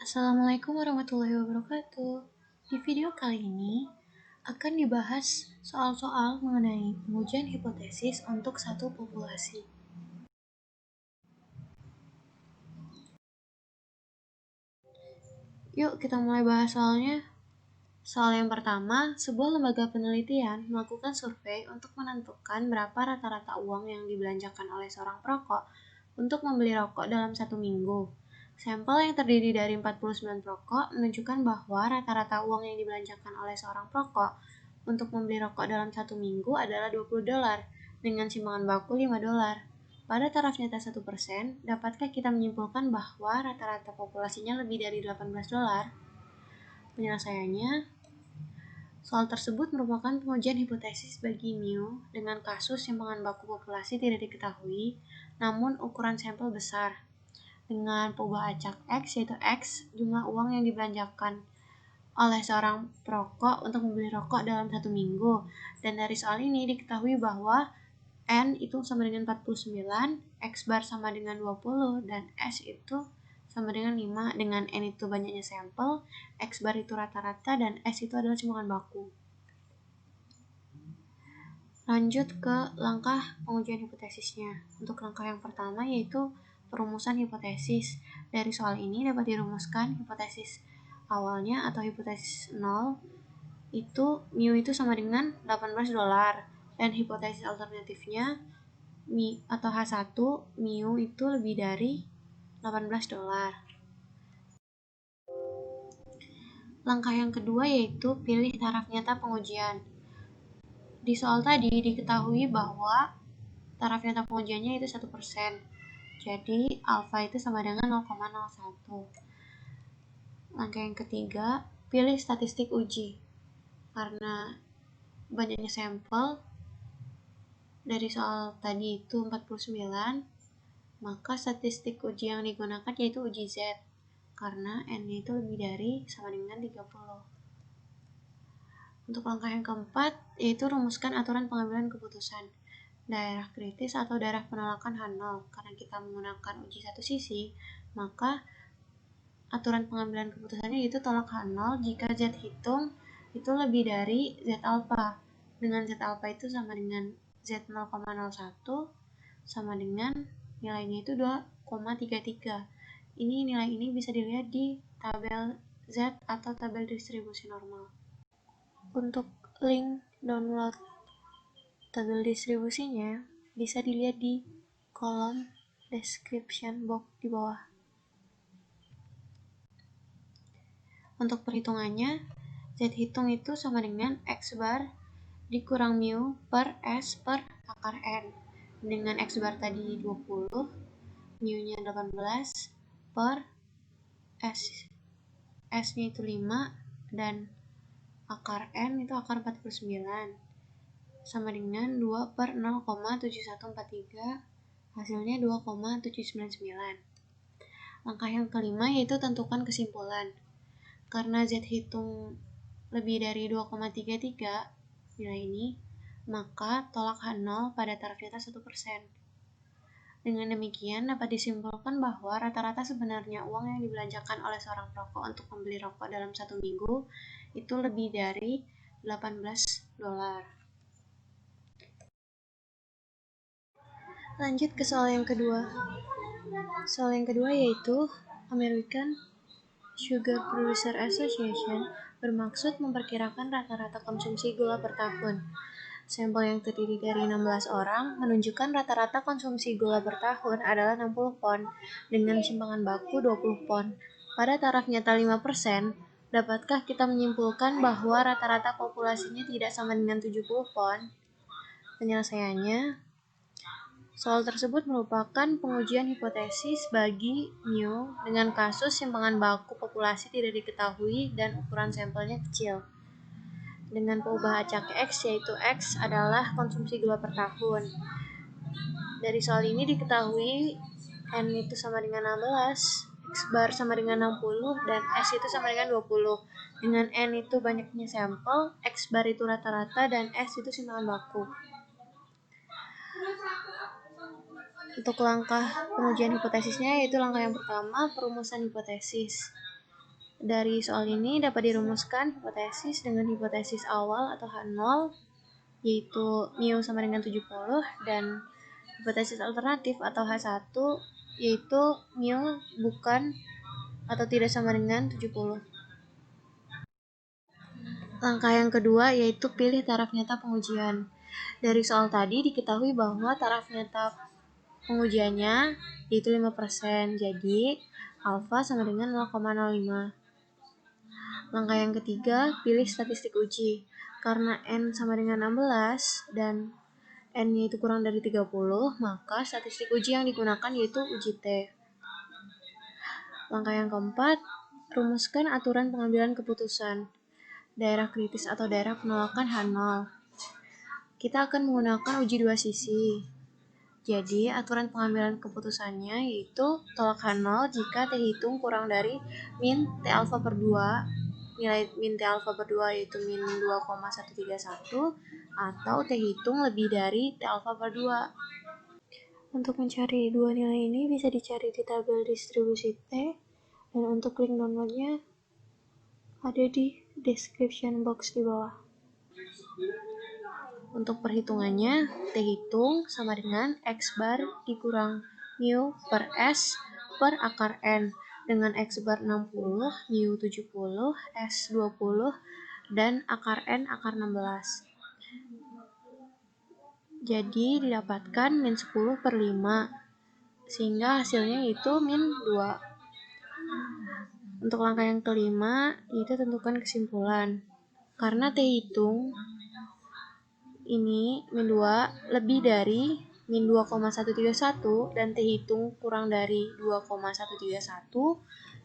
Assalamualaikum warahmatullahi wabarakatuh. Di video kali ini akan dibahas soal-soal mengenai pengujian hipotesis untuk satu populasi. Yuk kita mulai bahas soalnya. Soal yang pertama, sebuah lembaga penelitian melakukan survei untuk menentukan berapa rata-rata uang yang dibelanjakan oleh seorang perokok untuk membeli rokok dalam 1 minggu. Sampel yang terdiri dari 49 perokok menunjukkan bahwa rata-rata uang yang dibelanjakan oleh seorang perokok untuk membeli rokok dalam 1 minggu adalah $20 dengan simpangan baku $5. Pada taraf nyata 1%, dapatkah kita menyimpulkan bahwa rata-rata populasinya lebih dari $18? Penyelesaiannya, soal tersebut merupakan pengujian hipotesis bagi mu dengan kasus simpangan baku populasi tidak diketahui, namun ukuran sampel besar. Dengan peubah acak X, yaitu X, jumlah uang yang dibelanjakan oleh seorang perokok untuk membeli rokok dalam 1 minggu. Dan dari soal ini diketahui bahwa N itu sama dengan 49, X bar sama dengan 20, dan S itu sama dengan 5, dengan N itu banyaknya sampel, X bar itu rata-rata, dan S itu adalah simpangan baku. Lanjut ke langkah pengujian hipotesisnya. Untuk langkah yang pertama yaitu perumusan hipotesis. Dari soal ini dapat dirumuskan hipotesis awalnya atau hipotesis 0 itu mu itu sama dengan $18 dan hipotesis alternatifnya atau H1 mu itu lebih dari $18. Langkah yang kedua yaitu pilih taraf nyata pengujian. Di soal tadi diketahui bahwa taraf nyata pengujiannya itu 1%. Jadi alfa itu sama dengan 0,01. Langkah yang ketiga, pilih statistik uji. Karena banyaknya sampel dari soal tadi itu 49, maka statistik uji yang digunakan yaitu uji Z. Karena N itu lebih dari sama dengan 30. Untuk langkah yang keempat, yaitu rumuskan aturan pengambilan keputusan. Daerah kritis atau daerah penolakan H0. Karena kita menggunakan uji satu sisi, maka aturan pengambilan keputusannya itu tolak H0 jika Z hitung itu lebih dari Z alpha. Dengan Z alpha itu sama dengan Z 0,01 sama dengan nilainya itu 2,33. Ini nilai ini bisa dilihat di tabel Z atau tabel distribusi normal. Untuk link download tabel distribusinya bisa dilihat di kolom description box di bawah. Untuk perhitungannya, Z hitung itu sama dengan X bar dikurang mu per S per akar N. Dengan X bar tadi 20, mu-nya 18 per S-nya itu 5, dan akar N itu akar 49. Sama dengan 2 per 0,7143, hasilnya 2,799. Langkah yang kelima yaitu tentukan kesimpulan. Karena Z hitung lebih dari 2,33 nilai ini, maka tolak H0 pada taraf nyata 1%. Dengan demikian dapat disimpulkan bahwa rata-rata sebenarnya uang yang dibelanjakan oleh seorang perokok untuk membeli rokok dalam 1 minggu itu lebih dari $18. Lanjut ke soal yang kedua. Soal yang kedua yaitu American Sugar Producer Association bermaksud memperkirakan rata-rata konsumsi gula per tahun. Sampel yang terdiri dari 16 orang menunjukkan rata-rata konsumsi gula per tahun adalah 60 pon dengan simpangan baku 20 pon. Pada taraf nyata 5%, dapatkah kita menyimpulkan bahwa rata-rata populasinya tidak sama dengan 70 pon? Penyelesaiannya, soal tersebut merupakan pengujian hipotesis bagi mu dengan kasus simpangan baku populasi tidak diketahui dan ukuran sampelnya kecil. Dengan peubah acak X, yaitu X adalah konsumsi gula per tahun. Dari soal ini diketahui N itu sama dengan 16, X bar sama dengan 60, dan S itu sama dengan 20. Dengan N itu banyaknya sampel, X bar itu rata-rata, dan S itu simpangan baku. Untuk langkah pengujian hipotesisnya yaitu langkah yang pertama, perumusan hipotesis. Dari soal ini dapat dirumuskan hipotesis dengan hipotesis awal atau H0 yaitu mu sama dengan 70 dan hipotesis alternatif atau H1 yaitu mu bukan atau tidak sama dengan 70. Langkah yang kedua yaitu pilih taraf nyata pengujian. Dari soal tadi diketahui bahwa taraf nyata pengujiannya yaitu 5%, jadi alfa sama dengan 0,05. Langkah yang ketiga, pilih statistik uji. Karena N sama dengan 16 dan N-nya itu kurang dari 30, maka statistik uji yang digunakan yaitu uji T. Langkah yang keempat, rumuskan aturan pengambilan keputusan. Daerah kritis atau daerah penolakan H0. Kita akan menggunakan uji dua sisi. Jadi, aturan pengambilan keputusannya yaitu tolak H0 jika T hitung kurang dari min T alfa per 2. Nilai min T alfa per 2 yaitu min 2,131 atau T hitung lebih dari T alfa per 2. Untuk mencari dua nilai ini bisa dicari di tabel distribusi T dan untuk link downloadnya ada di description box di bawah. Untuk perhitungannya, T hitung sama dengan X bar dikurang mu per S per akar N dengan X bar 60, mu 70, S 20, dan akar N akar 16. Jadi didapatkan min 10 per 5, sehingga hasilnya itu min 2. Untuk langkah yang kelima, itu tentukan kesimpulan. Karena T hitung ini min 2 lebih dari min 2,131 dan T hitung kurang dari 2,131,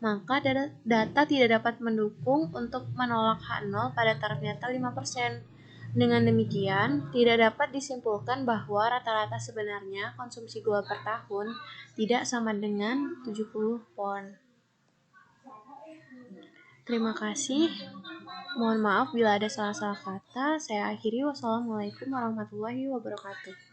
maka data tidak dapat mendukung untuk menolak H0 pada taraf nyata 5%. Dengan demikian, tidak dapat disimpulkan bahwa rata-rata sebenarnya konsumsi gula per tahun tidak sama dengan 70 pon. Terima kasih. Mohon maaf bila ada salah-salah kata. Saya akhiri. Wassalamualaikum warahmatullahi wabarakatuh.